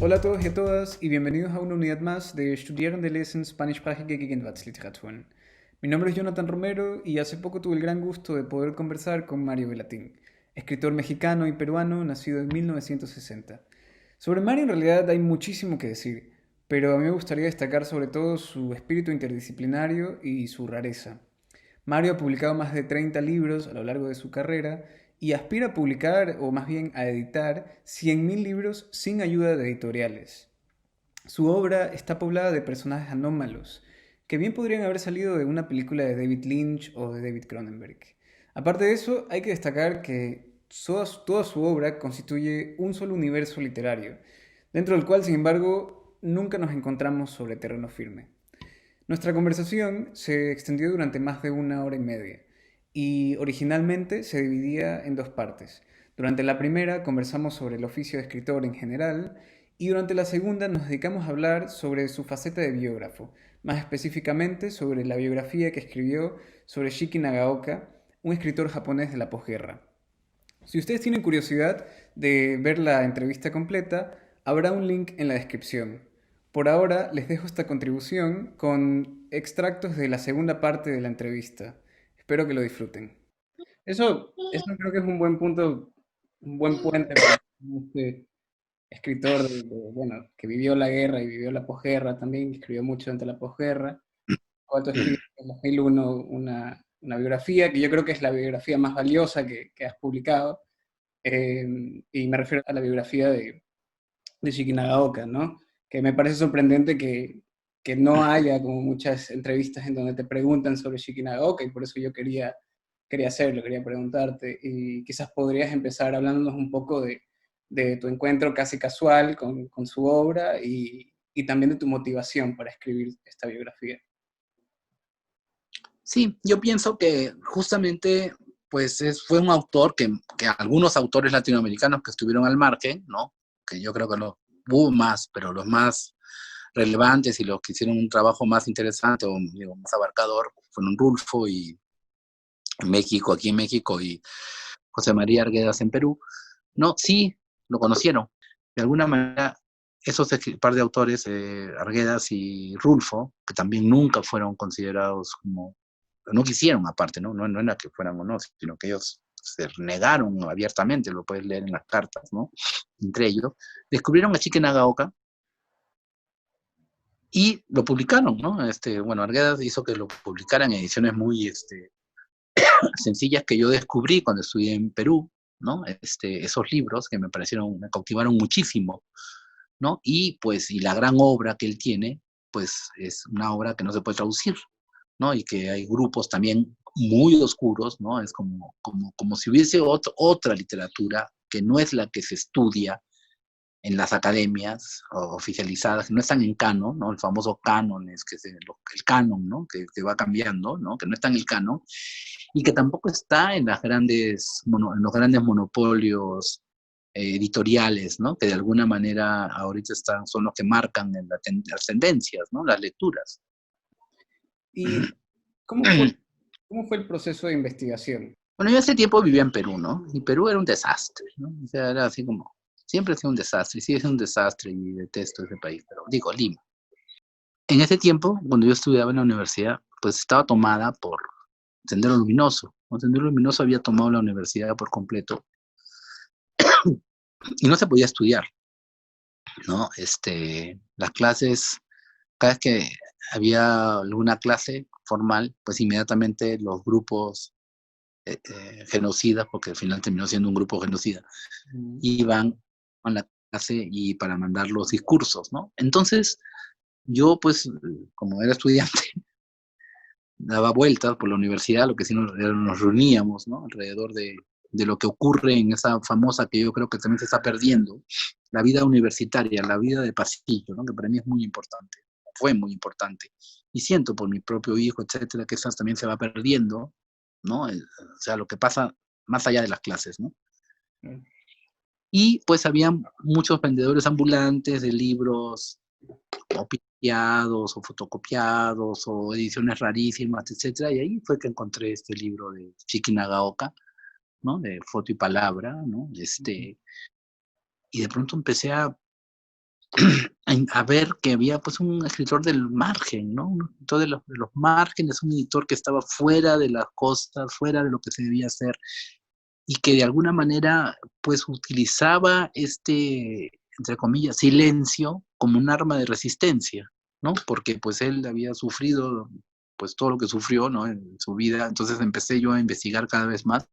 Hola a todos y a todas y bienvenidos a una unidad más de Studieren de Lesen Spanischsprachige Gegenwartsliteraturen. Mi nombre es Jonathan Romero y hace poco tuve el gran gusto de poder conversar con Mario Velatín, escritor mexicano y peruano nacido en 1960. Sobre Mario en realidad hay muchísimo que decir, pero a mí me gustaría destacar sobre todo su espíritu interdisciplinario y su rareza. Mario ha publicado más de 30 libros a lo largo de su carrera y aspira a publicar, o más bien a editar, 100.000 libros sin ayuda de editoriales. Su obra está poblada de personajes anómalos, que bien podrían haber salido de una película de David Lynch o de David Cronenberg. Aparte de eso, hay que destacar que toda su obra constituye un solo universo literario, dentro del cual, sin embargo, nunca nos encontramos sobre terreno firme. Nuestra conversación se extendió durante más de una hora y media y originalmente se dividía en dos partes. Durante la primera conversamos sobre el oficio de escritor en general y durante la segunda nos dedicamos a hablar sobre su faceta de biógrafo, más específicamente sobre la biografía que escribió sobre Shiki Nagaoka, un escritor japonés de la posguerra. Si ustedes tienen curiosidad de ver la entrevista completa, habrá un link en la descripción. Por ahora les dejo esta contribución con extractos de la segunda parte de la entrevista. Espero que lo disfruten. Eso creo que es un buen punto, un buen puente para este escritor bueno, que vivió la guerra y vivió la posguerra también, que escribió mucho durante la posguerra. Cuando escribiste en 2001 una biografía que yo creo que es la biografía más valiosa que has publicado, y me refiero a la biografía de Shiki Nagaoka, ¿no? Que me parece sorprendente que no haya como muchas entrevistas en donde te preguntan sobre Shiki Nagaoka y por eso yo quería hacerlo, quería preguntarte. Y quizás podrías empezar hablándonos un poco de tu encuentro casi casual con su obra y también de tu motivación para escribir esta biografía. Sí, yo pienso que justamente pues fue un autor que algunos autores latinoamericanos que estuvieron al margen, ¿no? Que yo creo que hubo más, pero los más relevantes y los que hicieron un trabajo más interesante o digo, más abarcador fueron Rulfo y México, aquí en México, y José María Arguedas en Perú. No, sí, lo conocieron. De alguna manera, esos par de autores, Arguedas y Rulfo, que también nunca fueron considerados como, no quisieron aparte, ¿no? No era que fueran o no, sino que ellos se negaron abiertamente, lo puedes leer en las cartas, ¿no? Entre ellos, descubrieron a Chique Nagaoka y lo publicaron, ¿no? Bueno, Arguedas hizo que lo publicaran en ediciones muy sencillas que yo descubrí cuando estudié en Perú, ¿no? Esos libros que me cautivaron muchísimo, ¿no? Y pues, y la gran obra que él tiene, pues es una obra que no se puede traducir, ¿no? Y que hay grupos también muy oscuros, ¿no? Es como si hubiese otra literatura que no es la que se estudia en las academias oficializadas, que no están en canon, ¿no? El famoso canon es el canon, ¿no? Que va cambiando, ¿no? Que no está en el canon, y que tampoco está en en los grandes monopolios editoriales, ¿no? Que de alguna manera ahorita son los que marcan las tendencias, ¿no? Las lecturas. ¿Y cómo fue el proceso de investigación? Bueno, yo hace tiempo vivía en Perú, ¿no? Y Perú era un desastre, ¿no? O sea, era así como, siempre ha sido un desastre, y sigue siendo un desastre y detesto ese país, pero digo, Lima. En ese tiempo, cuando yo estudiaba en la universidad, pues estaba tomada por Sendero Luminoso, ¿no? Sendero Luminoso había tomado la universidad por completo y no se podía estudiar, ¿no? Las clases, cada vez que había alguna clase formal, pues inmediatamente los grupos genocidas, porque al final terminó siendo un grupo genocida, Mm. iban a la clase y para mandar los discursos, ¿no? Entonces, yo pues, como era estudiante, daba vueltas por la universidad, lo que sí nos reuníamos, ¿no? Alrededor de lo que ocurre en esa famosa, que yo creo que también se está perdiendo, la vida universitaria, la vida de pasillo, ¿no? Que para mí es muy importante, fue muy importante. Y siento por mi propio hijo, etcétera, que eso también se va perdiendo, ¿no? O sea, lo que pasa más allá de las clases, ¿no? Mm. Y pues había muchos vendedores ambulantes de libros o pirateados o fotocopiados o ediciones rarísimas, etcétera. Y ahí fue que encontré este libro de Shiki Nagaoka, ¿no? De foto y palabra, ¿no? Y de pronto empecé a a ver que había pues un escritor del margen, ¿no? Un escritor de los márgenes, un editor que estaba fuera de las costas, fuera de lo que se debía hacer, y que de alguna manera pues utilizaba este, entre comillas, silencio como un arma de resistencia, ¿no? Porque pues él había sufrido pues todo lo que sufrió, ¿no? En su vida, entonces empecé yo a investigar cada vez más,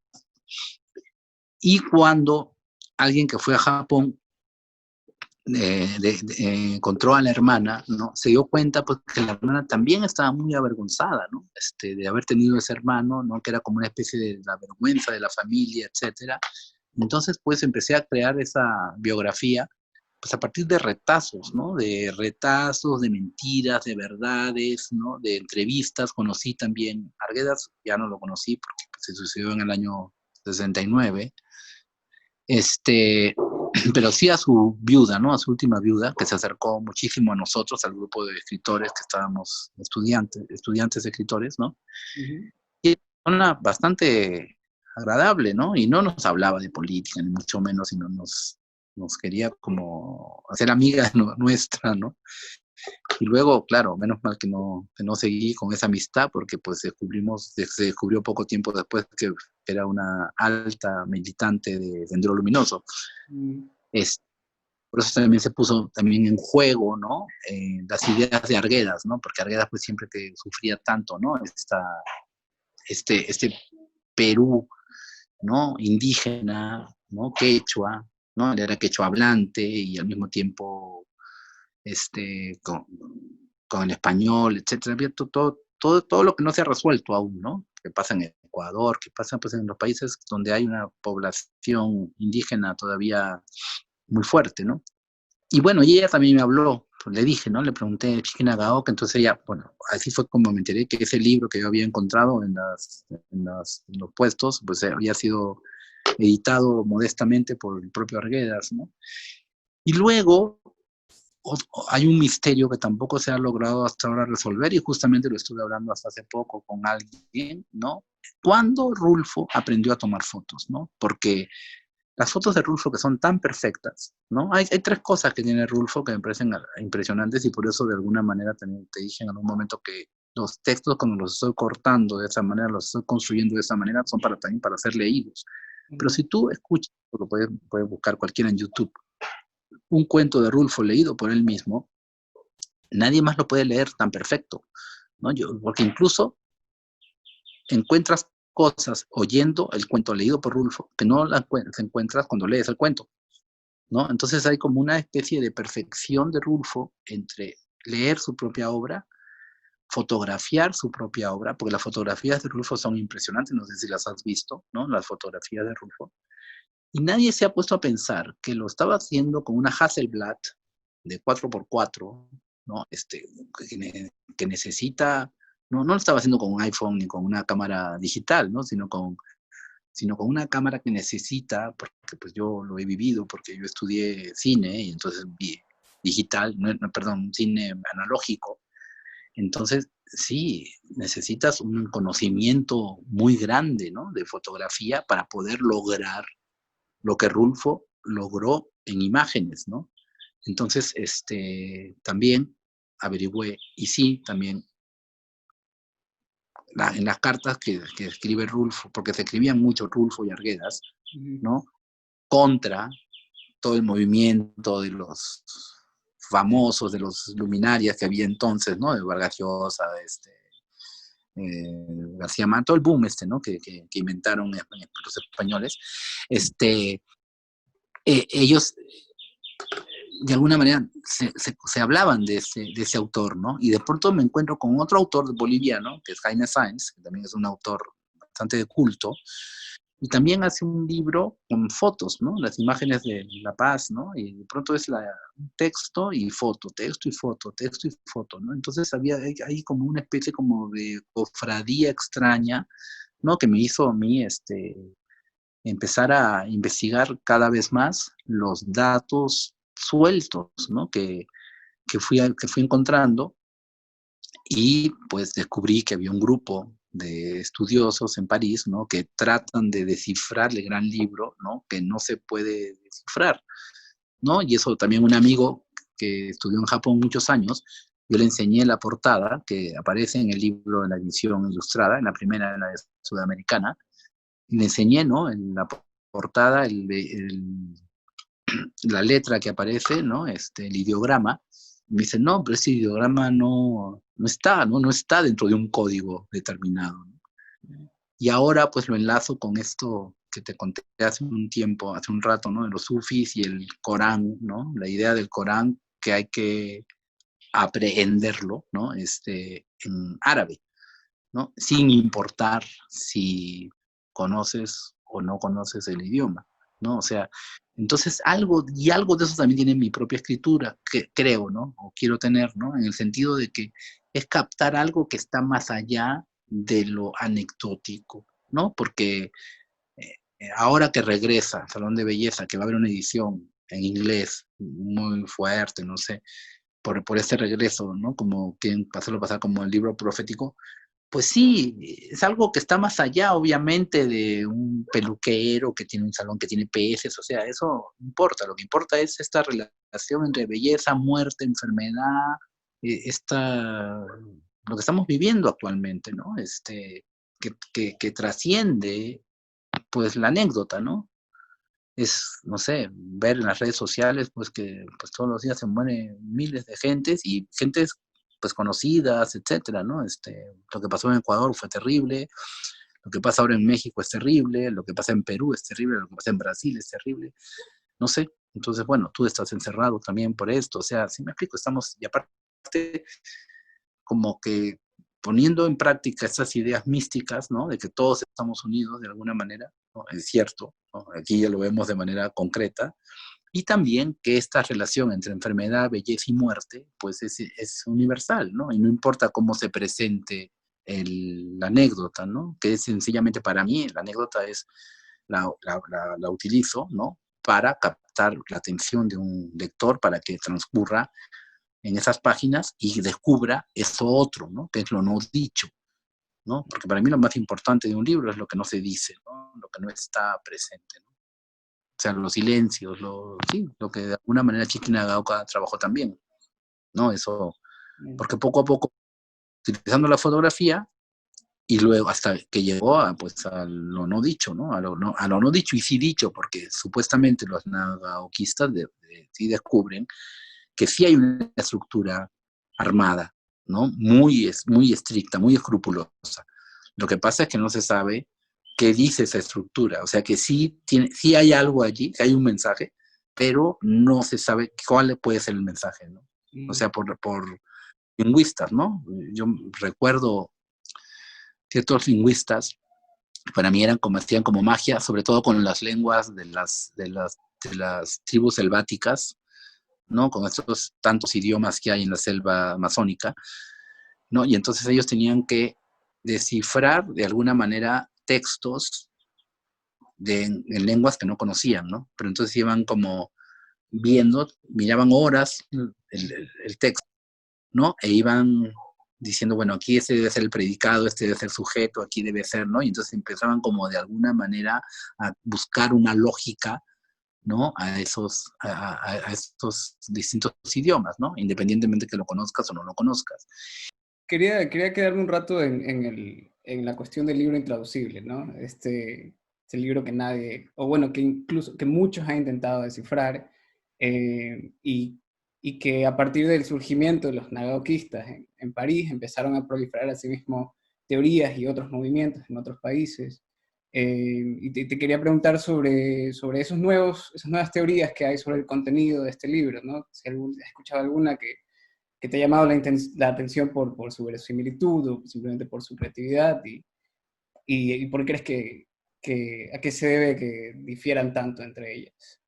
y cuando alguien que fue a Japón encontró a la hermana, ¿no? Se dio cuenta pues que la hermana también estaba muy avergonzada, ¿no? De haber tenido ese hermano, ¿no? Que era como una especie de la vergüenza de la familia, etcétera. Entonces pues empecé a crear esa biografía pues a partir de retazos, ¿no? De retazos, de mentiras, de verdades, ¿no? De entrevistas. Conocí también Arguedas, ya no lo conocí porque pues, se suicidó en el año 69. Pero sí a su viuda, ¿no? A su última viuda, que se acercó muchísimo a nosotros, al grupo de escritores que estábamos estudiantes escritores, ¿no? Ujú. Y era una persona bastante agradable, ¿no? Y no nos hablaba de política, ni mucho menos, sino nos quería como hacer amiga nuestra, ¿no? Y luego, claro, menos mal que no seguí con esa amistad, porque pues se descubrió poco tiempo después que era una alta militante de Sendero Luminoso. Mm. Es, por eso también se puso también en juego, ¿no? Las ideas de Arguedas, ¿no? Porque Arguedas pues siempre que sufría tanto, ¿no? Este Perú, ¿no? Indígena, ¿no? Quechua, ¿no? Él era quechua hablante y al mismo tiempo este, con el español, etcétera. Había todo lo que no se ha resuelto aún, ¿no? Que pasa en Ecuador, que pasa pues, en los países donde hay una población indígena todavía muy fuerte, ¿no? Y bueno, y ella también me habló, pues le dije, ¿no? Le pregunté Chiquina Gaoka, entonces ella, bueno, así fue como me enteré que ese libro que yo había encontrado en los puestos, pues había sido editado modestamente por el propio Arguedas, ¿no? Y luego hay un misterio que tampoco se ha logrado hasta ahora resolver y justamente lo estuve hablando hasta hace poco con alguien, ¿no? ¿Cuándo Rulfo aprendió a tomar fotos, ¿no? Porque las fotos de Rulfo que son tan perfectas, ¿no? Hay tres cosas que tiene Rulfo que me parecen impresionantes y por eso de alguna manera te dije en algún momento que los textos cuando los estoy cortando de esa manera, los estoy construyendo de esa manera, son también para ser leídos. Pero Ujú. si tú escuchas, lo puedes buscar cualquiera en YouTube, un cuento de Rulfo leído por él mismo, nadie más lo puede leer tan perfecto, ¿no? Porque incluso encuentras cosas oyendo el cuento leído por Rulfo que no las encuentras cuando lees el cuento, ¿no? Entonces hay como una especie de perfección de Rulfo entre leer su propia obra, fotografiar su propia obra, porque las fotografías de Rulfo son impresionantes, no sé si las has visto, ¿no? Las fotografías de Rulfo. Y nadie se ha puesto a pensar que lo estaba haciendo con una Hasselblad de 4x4, ¿no? Que necesita, no lo estaba haciendo con un iPhone ni con una cámara digital, ¿no? Sino con una cámara que necesita, porque pues yo lo he vivido, porque yo estudié cine y entonces vi digital, perdón, cine analógico. Entonces, sí, necesitas un conocimiento muy grande, ¿no? De fotografía para poder lograr lo que Rulfo logró en imágenes, ¿no? Entonces, también averigüé, y sí, también en las cartas que escribe Rulfo, porque se escribían mucho Rulfo y Arguedas, Ujú. ¿no? Contra todo el movimiento de los famosos, de los luminarias que había entonces, ¿no? De Vargas Llosa, García Manto, el boom ¿no? Que inventaron los españoles. Ellos de alguna manera se hablaban de ese autor, ¿no? Y de pronto me encuentro con otro autor boliviano, que es Jaime Sáenz, que también es un autor bastante de culto, y también hace un libro con fotos, ¿no? Las imágenes de La Paz, ¿no? Y de pronto es texto y foto, texto y foto, texto y foto, ¿no? Entonces hay como una especie como de cofradía extraña, ¿no? Que me hizo a mí, empezar a investigar cada vez más los datos sueltos, ¿no? Que fui encontrando y pues descubrí que había un grupo de estudiosos en París, ¿no? Que tratan de descifrar el gran libro, ¿no? Que no se puede descifrar, ¿no? Y eso también un amigo que estudió en Japón muchos años, yo le enseñé la portada que aparece en el libro, en la edición ilustrada, en la primera, en la sudamericana, y le enseñé, ¿no? En la portada, la letra que aparece, ¿no? El ideograma. Y me dice, no, pero ese ideograma no está, ¿no? No está dentro de un código determinado, ¿no? Y ahora pues lo enlazo con esto que te conté hace un tiempo, hace un rato, ¿no? De los sufis y el Corán, ¿no? La idea del Corán que hay que aprehenderlo, ¿no? En árabe, ¿no? Sin importar si conoces o no conoces el idioma, ¿no? O sea, entonces algo de eso también tiene mi propia escritura, que creo, ¿no? O quiero tener, ¿no? En el sentido de que es captar algo que está más allá de lo anecdótico, ¿no? Porque ahora que regresa Salón de Belleza, que va a haber una edición en inglés muy fuerte, no sé, por este regreso, ¿no? Como quieren pasarlo a pasar como el libro profético, pues sí, es algo que está más allá, obviamente, de un peluquero que tiene un salón que tiene peces, o sea, eso no importa, lo que importa es esta relación entre belleza, muerte, enfermedad, lo que estamos viviendo actualmente, ¿no? Que trasciende, pues, la anécdota, ¿no? Es, no sé, ver en las redes sociales, pues que pues, todos los días se mueren miles de gentes y gentes pues conocidas, etcétera, ¿no? Lo que pasó en Ecuador fue terrible, lo que pasa ahora en México es terrible, lo que pasa en Perú es terrible, lo que pasa en Brasil es terrible, no sé. Entonces, bueno, tú estás encerrado también por esto, o sea, si me explico, estamos, y aparte, como que poniendo en práctica esas ideas místicas, ¿no? De que todos estamos unidos de alguna manera, ¿no? Es cierto, ¿no? Aquí ya lo vemos de manera concreta, y también que esta relación entre enfermedad, belleza y muerte, pues es universal, ¿no? Y no importa cómo se presente la anécdota, ¿no? Que es sencillamente para mí, la anécdota es, la utilizo, ¿no? Para captar la atención de un lector, para que transcurra en esas páginas y descubra eso otro, ¿no? Que es lo no dicho, ¿no? Porque para mí lo más importante de un libro es lo que no se dice, ¿no? Lo que no está presente, ¿no? O sea, los silencios, sí, lo que de alguna manera Chiqui Nagaoka trabajó también, ¿no? Eso, porque poco a poco, utilizando la fotografía, y luego hasta que llegó pues, a lo no dicho, ¿no? A lo no dicho y sí dicho, porque supuestamente los nagaokistas sí descubren que sí hay una estructura armada, ¿no? Muy estricta, muy escrupulosa. Lo que pasa es que no se sabe qué dice esa estructura, o sea que sí hay algo allí, hay un mensaje, pero no se sabe cuál puede ser el mensaje, ¿no? O sea, por lingüistas, ¿no? Yo recuerdo ciertos lingüistas, para mí hacían como magia, sobre todo con las lenguas de las tribus selváticas, ¿no? Con estos tantos idiomas que hay en la selva amazónica, ¿no? Y entonces ellos tenían que descifrar de alguna manera textos en lenguas que no conocían, ¿no? Pero entonces iban como miraban horas el texto, ¿no? E iban diciendo, bueno, aquí este debe ser el predicado, este debe ser el sujeto, aquí debe ser, ¿no? Y entonces empezaban como de alguna manera a buscar una lógica, ¿no? A estos distintos idiomas, ¿no? Independientemente que lo conozcas o no lo conozcas. Quería quedarme un rato en la cuestión del libro intraducible, ¿no? Este libro que nadie, o bueno, que incluso que muchos han intentado descifrar, y que a partir del surgimiento de los nagaokistas en París empezaron a proliferar asimismo teorías y otros movimientos en otros países. Y te quería preguntar sobre esas nuevas teorías que hay sobre el contenido de este libro, ¿no? Si has escuchado alguna que te ha llamado la atención por su verosimilitud o simplemente por su creatividad y por qué crees a qué se debe que difieran tanto entre ellas.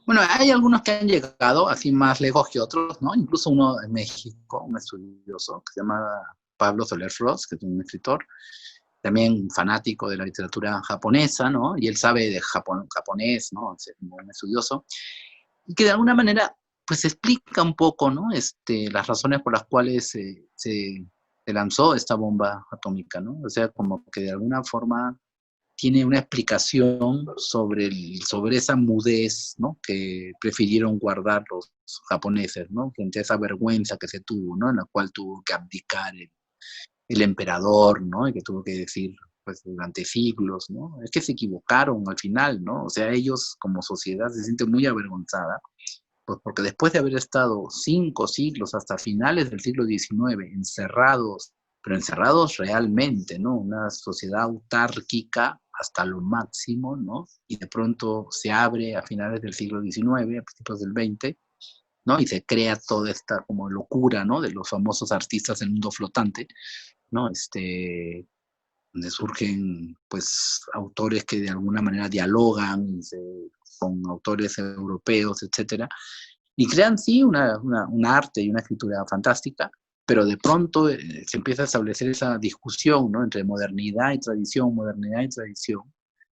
Bueno, hay algunos que han llegado así más lejos que otros, ¿no? Incluso uno en México, un estudioso que se llama Pablo Soler Frost, que es un escritor, también fanático de la literatura japonesa, ¿no? Y él sabe de japonés, ¿no? Es un estudioso, y que de alguna manera, pues explica un poco, ¿no? Las razones por las cuales se lanzó esta bomba atómica, ¿no? O sea, como que de alguna forma tiene una explicación sobre esa mudez, ¿no? Que prefirieron guardar los japoneses, ¿no? Frente a esa vergüenza que se tuvo, ¿no? En la cual tuvo que abdicar el emperador, ¿no? Y que tuvo que decir, pues, durante siglos, ¿no? Es que se equivocaron al final, ¿no? O sea, ellos como sociedad se sienten muy avergonzada, pues porque después de haber estado 5 siglos hasta finales del siglo XIX encerrados, pero encerrados realmente, ¿no? Una sociedad autárquica hasta lo máximo, ¿no? Y de pronto se abre a finales del siglo XIX, a principios del XX, ¿no? Y se crea toda esta como locura, ¿no? De los famosos artistas del mundo flotante, ¿no? Donde surgen, pues, autores que de alguna manera dialogan con autores europeos, etcétera, y crean, sí, un arte y una escritura fantástica, pero de pronto se empieza a establecer esa discusión, ¿no? Entre modernidad y tradición,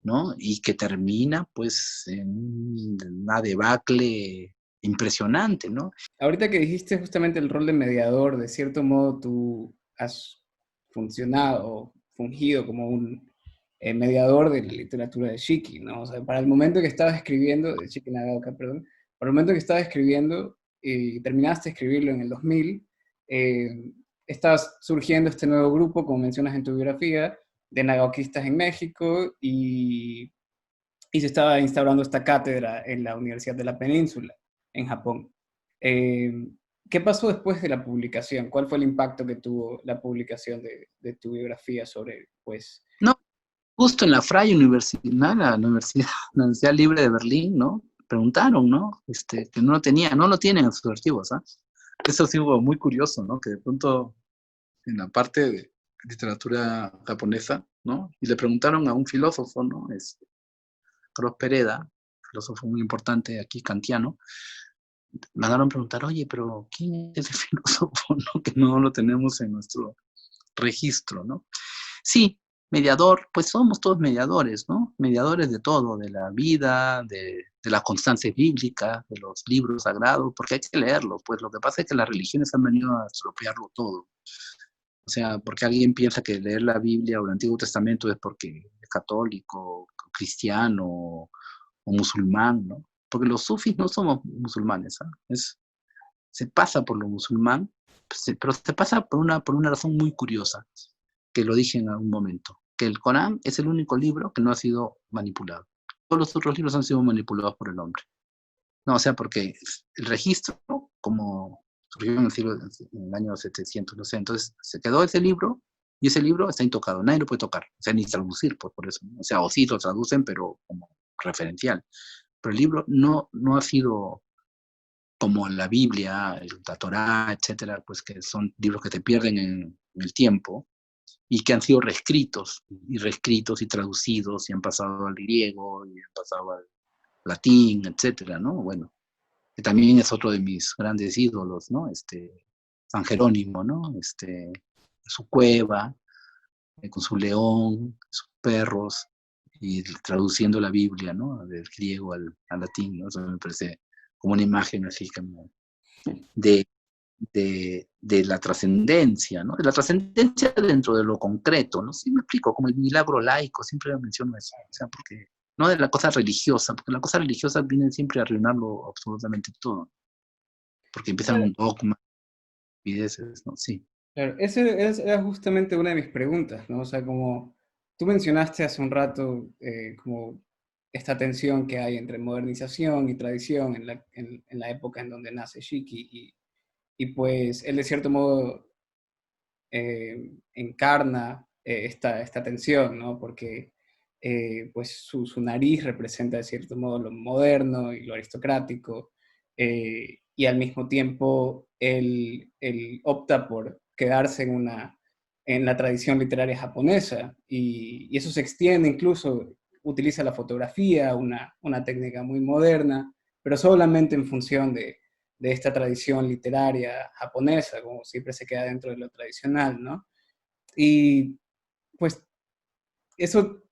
¿no? Y que termina, pues, en una debacle impresionante, ¿no? Ahorita que dijiste justamente el rol de mediador, de cierto modo tú has funcionado, fungido como un mediador de la literatura de Shiki, ¿no? O sea, para el momento que estabas escribiendo, de Shiki Nagaoka, perdón, para el momento que estabas escribiendo y terminaste de escribirlo en el 2000, eh, estabas surgiendo este nuevo grupo, como mencionas en tu biografía, de nagaokistas en México y se estaba instaurando esta cátedra en la Universidad de la Península, en Japón. Eh, ¿Qué pasó después de la publicación? ¿Cuál fue el impacto que tuvo la publicación de tu biografía sobre, pues... No, justo en la Freie Universidad, la Universidad Libre de Berlín, ¿no? Preguntaron, ¿no? Que no lo tienen en sus archivos, ¿ah? Eso sí fue muy curioso, ¿no? Que de pronto en la parte de literatura japonesa, ¿no? Y le preguntaron a un filósofo, ¿no? Carlos Pereda, filósofo muy importante aquí, kantiano, mandaron a preguntar, oye, pero ¿quién es ese filósofo, no? Que no lo tenemos en nuestro registro, ¿no? Sí, mediador, pues somos todos mediadores, ¿no? Mediadores de todo, de la vida, de las constancias bíblicas, de los libros sagrados, porque hay que leerlos, pues lo que pasa es que las religiones han venido a estropearlo todo. O sea, porque alguien piensa que leer la Biblia o el Antiguo Testamento es porque es católico, cristiano o musulmán, ¿no? Porque los sufis no somos musulmanes, ¿eh? Se pasa por lo musulmán, pero se pasa por una razón muy curiosa, que lo dije en algún momento, que el Corán es el único libro que no ha sido manipulado. Todos los otros libros han sido manipulados por el hombre. No, o sea, porque el registro, como surgió en el año 700, no sé, entonces se quedó ese libro y ese libro está intocado, nadie lo puede tocar, o sea, ni traducir, por eso, ¿no? O sea, o sí lo traducen, pero como referencial. Pero el libro no ha sido como la Biblia, la Torá, etcétera, pues que son libros que se pierden en el tiempo y que han sido reescritos y traducidos y han pasado al griego y han pasado al latín, etcétera, ¿no? Bueno, que también es otro de mis grandes ídolos, ¿no? San Jerónimo, ¿no? Su cueva, con su león, sus perros, y traduciendo la Biblia, ¿no? Del griego al latín, ¿no? Eso me parece como una imagen así como de, de la trascendencia, ¿no? De la trascendencia dentro de lo concreto, ¿no? Sí me explico, como el milagro laico, siempre lo menciono eso, o sea, porque no de la cosa religiosa, porque la cosa religiosa viene siempre a arruinarlo absolutamente todo, porque empiezan un dogma, estupideces, ¿no? Sí. Claro, era justamente una de mis preguntas, ¿no? O sea, como tú mencionaste hace un rato, como esta tensión que hay entre modernización y tradición en la época en donde nace Shiki, y pues él de cierto modo encarna esta tensión, ¿no? Porque pues su nariz representa de cierto modo lo moderno y lo aristocrático, y al mismo tiempo él opta por quedarse en la tradición literaria japonesa, y eso se extiende incluso, utiliza la fotografía, una técnica muy moderna, pero solamente en función de esta tradición literaria japonesa, como siempre se queda dentro de lo tradicional, ¿no? Y pues eso,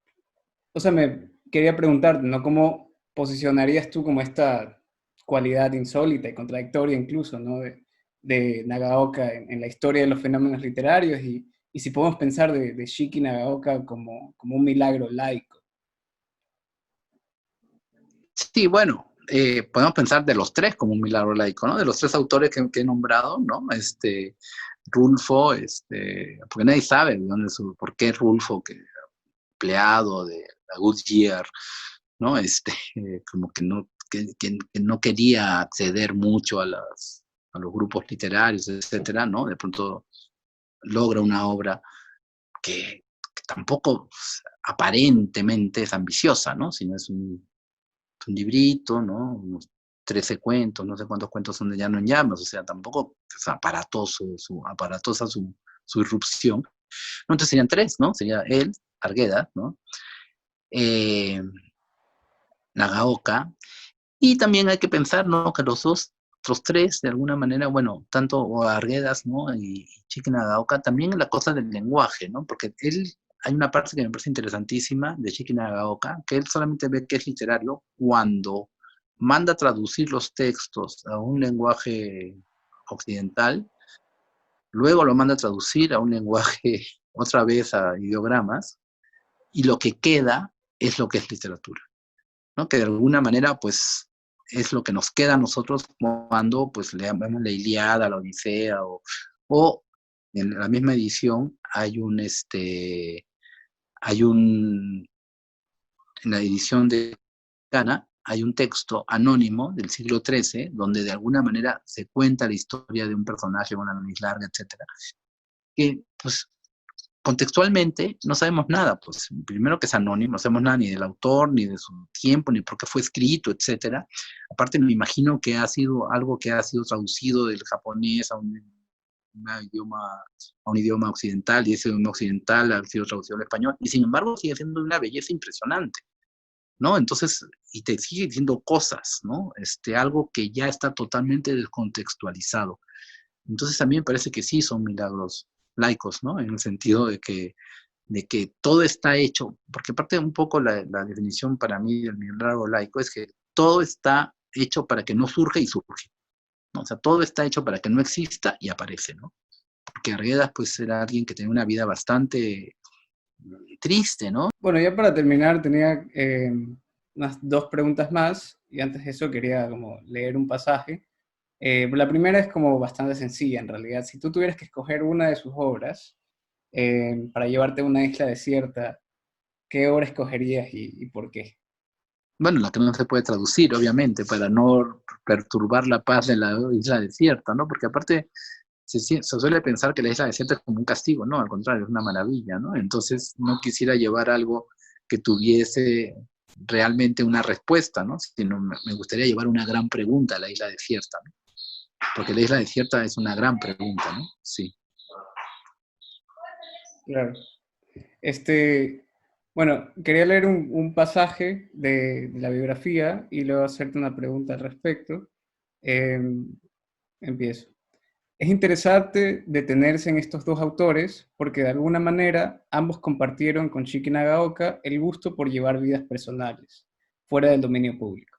o sea, me quería preguntarte, ¿no? ¿Cómo posicionarías tú como esta cualidad insólita y contradictoria incluso, ¿no? De Nagaoka en la historia de los fenómenos literarios y si podemos pensar de Shiki Nagaoka como un milagro laico. Sí, bueno, podemos pensar de los tres como un milagro laico, ¿no? De los tres autores que he nombrado, ¿no? Rulfo, porque nadie sabe de dónde por qué Rulfo, que empleado de la Goodyear, ¿no? Como que no quería acceder mucho a los grupos literarios, etcétera, ¿no? De pronto logra una obra que tampoco aparentemente es ambiciosa, ¿no? Sino es un librito, ¿no? Unos 13 cuentos, no sé cuántos cuentos son de Llano en Llamas, o sea, tampoco es aparatosa su irrupción. ¿No? Entonces serían tres, ¿no? Sería él, Arguedas, ¿no? Eh, Nagaoka, y también hay que pensar, ¿no? Que otros tres, de alguna manera, bueno, tanto Arguedas, ¿no? Y Shiki Nagaoka, también la cosa del lenguaje, ¿no? Porque hay una parte que me parece interesantísima de Shiki Nagaoka, que él solamente ve que es literario cuando manda traducir los textos a un lenguaje occidental, luego lo manda a traducir a un lenguaje, otra vez a ideogramas, y lo que queda es lo que es literatura, ¿no? Que de alguna manera, pues, es lo que nos queda a nosotros cuando, pues, leamos la Ilíada, la Odisea, o en la misma edición hay un, en la edición de Cana, hay un texto anónimo del siglo XIII, donde de alguna manera se cuenta la historia de un personaje, una nariz larga, etcétera, que, pues, contextualmente no sabemos nada, pues primero que es anónimo, no sabemos nada ni del autor, ni de su tiempo, ni por qué fue escrito, etcétera. Aparte me imagino que ha sido algo que ha sido traducido del japonés a un idioma occidental, y ese idioma occidental ha sido traducido al español, y sin embargo sigue siendo una belleza impresionante, ¿no? Entonces, y te sigue diciendo cosas, ¿no? Algo que ya está totalmente descontextualizado. Entonces a mí me parece que sí son milagros laicos, ¿no? En el sentido de que todo está hecho, porque aparte un poco la definición para mí del milagro laico es que todo está hecho para que no surja y surge, ¿no? O sea, todo está hecho para que no exista y aparece, ¿no? Porque Arguedas pues era alguien que tenía una vida bastante triste, ¿no? Bueno, ya para terminar, tenía unas dos preguntas más, y antes de eso quería como leer un pasaje. La primera es como bastante sencilla en realidad. Si tú tuvieras que escoger una de sus obras para llevarte a una isla desierta, ¿qué obra escogerías y por qué? Bueno, la que no se puede traducir, obviamente, para no perturbar la paz de la isla desierta, ¿no? Porque aparte se suele pensar que la isla desierta es como un castigo, ¿no? Al contrario, es una maravilla, ¿no? Entonces no quisiera llevar algo que tuviese realmente una respuesta, ¿no? Sino me gustaría llevar una gran pregunta a la isla desierta, ¿no? Porque la isla desierta es una gran pregunta, ¿no? Sí. Claro. Este, bueno, quería leer un pasaje de la biografía y luego hacerte una pregunta al respecto. Eh, Empiezo. Es interesante detenerse en estos dos autores porque de alguna manera ambos compartieron con Shiki Nagaoka el gusto por llevar vidas personales, fuera del dominio público.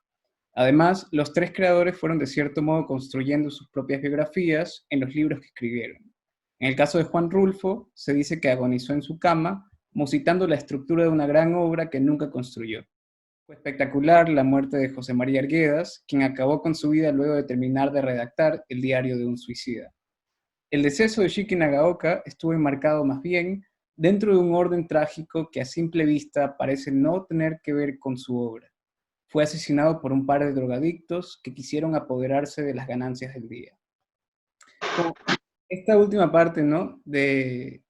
Además, los tres creadores fueron de cierto modo construyendo sus propias biografías en los libros que escribieron. En el caso de Juan Rulfo, se dice que agonizó en su cama, musitando la estructura de una gran obra que nunca construyó. Fue espectacular la muerte de José María Arguedas, quien acabó con su vida luego de terminar de redactar el diario de un suicida. El deceso de Shiki Nagaoka estuvo enmarcado más bien dentro de un orden trágico que a simple vista parece no tener que ver con su obra. Fue asesinado por un par de drogadictos que quisieron apoderarse de las ganancias del día. Como esta última parte, ¿no? Que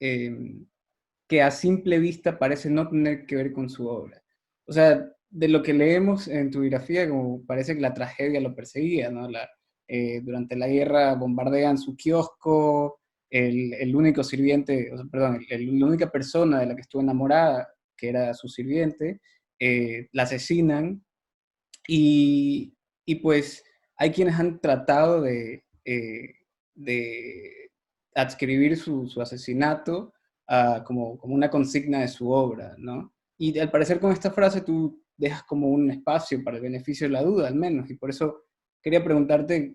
a simple vista parece no tener que ver con su obra. O sea, de lo que leemos en tu biografía, como parece que la tragedia lo perseguía, ¿no? Durante la guerra bombardean su kiosco, el único sirviente, o sea, perdón, la única persona de la que estuvo enamorada, que era su sirviente, la asesinan y, y pues hay quienes han tratado de adscribir su asesinato como una consigna de su obra, ¿no? Y al parecer con esta frase tú dejas como un espacio para el beneficio de la duda, al menos, y por eso quería preguntarte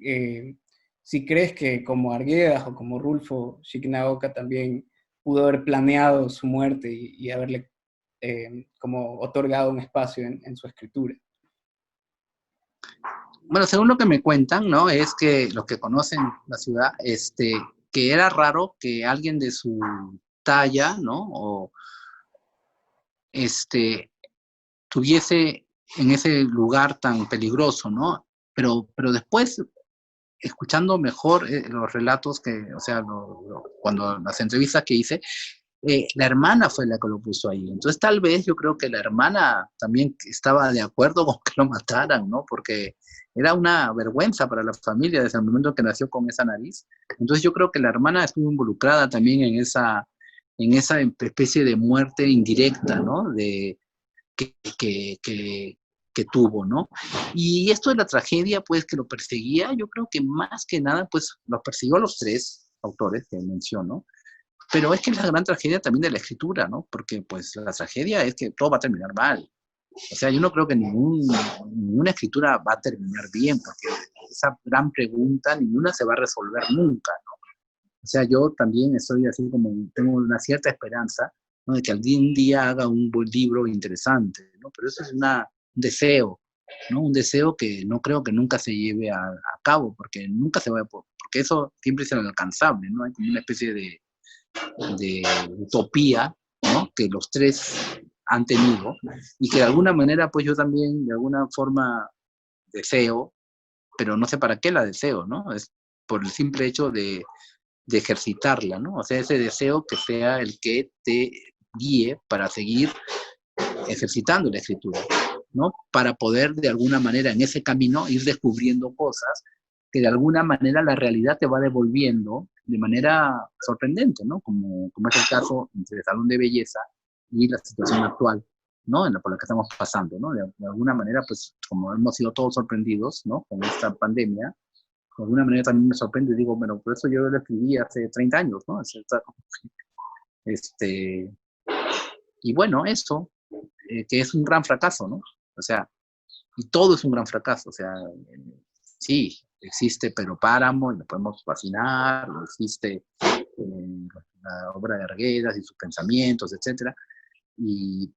si crees que como Arguedas o como Rulfo Shikinaoka también pudo haber planeado su muerte y haberle como otorgado un espacio en su escritura. bueno, según lo que me cuentan, ¿no? Es que los que conocen la ciudad, que era raro que alguien de su talla, ¿no? O este, tuviese en ese lugar tan peligroso, ¿no? Pero después, escuchando mejor los relatos que, o sea, cuando las entrevistas que hice, la hermana fue la que lo puso ahí. Entonces, tal vez yo creo que la hermana también estaba de acuerdo con que lo mataran, ¿no? Porque era una vergüenza para la familia desde el momento que nació con esa nariz. Entonces, yo creo que la hermana estuvo involucrada también en esa especie de muerte indirecta, ¿no? Que, que, que, que tuvo, ¿no? Y esto de la tragedia, pues, que lo perseguía, yo creo que más que nada, pues, los persiguió a los tres autores que menciono, pero es que es la gran tragedia también de la escritura, ¿no? Porque pues la tragedia es que todo va a terminar mal. O sea, yo no creo que ninguna escritura va a terminar bien, porque esa gran pregunta ninguna se va a resolver nunca, ¿no? O sea, yo también estoy así como, tengo una cierta esperanza, ¿no? De que algún día haga un buen libro interesante, ¿no? Pero eso es un deseo, ¿no? Un deseo que no creo que nunca se lleve a cabo, porque nunca se va a, porque eso siempre es inalcanzable, ¿no? Hay como una especie de utopía, ¿no? Que los tres han tenido y que de alguna manera, pues yo también, de alguna forma, deseo, pero no sé para qué la deseo, ¿no? Es por el simple hecho de ejercitarla, ¿no? O sea, ese deseo que sea el que te guíe para seguir ejercitando la escritura, ¿no? Para poder de alguna manera en ese camino ir descubriendo cosas que de alguna manera la realidad te va devolviendo de manera sorprendente, ¿no? Como es el caso entre el Salón de Belleza y la situación actual, ¿no? Por la que estamos pasando, ¿no? De alguna manera, pues, como hemos sido todos sorprendidos, ¿no? Con esta pandemia, de alguna manera también me sorprende, digo, bueno, por eso yo lo escribí hace 30 años, ¿no? Este, y bueno, eso, que es un gran fracaso, ¿no? O sea, y todo es un gran fracaso, o sea, sí, existe Pero Páramo, y lo podemos fascinar, o existe la obra de Arguedas y sus pensamientos, etcétera,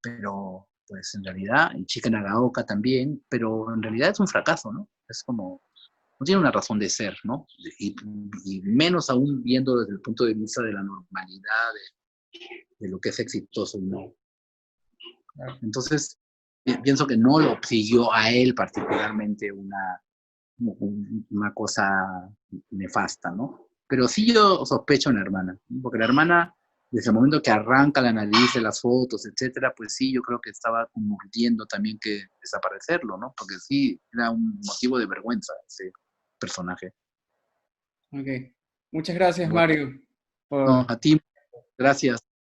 pero pues en realidad, y Chica Nagaoka también, pero en realidad es un fracaso, ¿no? Es como, no tiene una razón de ser, ¿no? Y menos aún viendo desde el punto de vista de la normalidad, de lo que es exitoso y no. Entonces, pienso que no lo siguió a él particularmente una cosa nefasta, ¿no? Pero sí yo sospecho en la hermana, ¿no? Porque la hermana, desde el momento que arranca la nariz de las fotos, etcétera, pues sí, yo creo que estaba como pidiendo también que desaparecerlo, ¿no? Porque sí, era un motivo de vergüenza ese personaje. Ok. Muchas gracias, Bueno, Mario, no, por... a ti, gracias.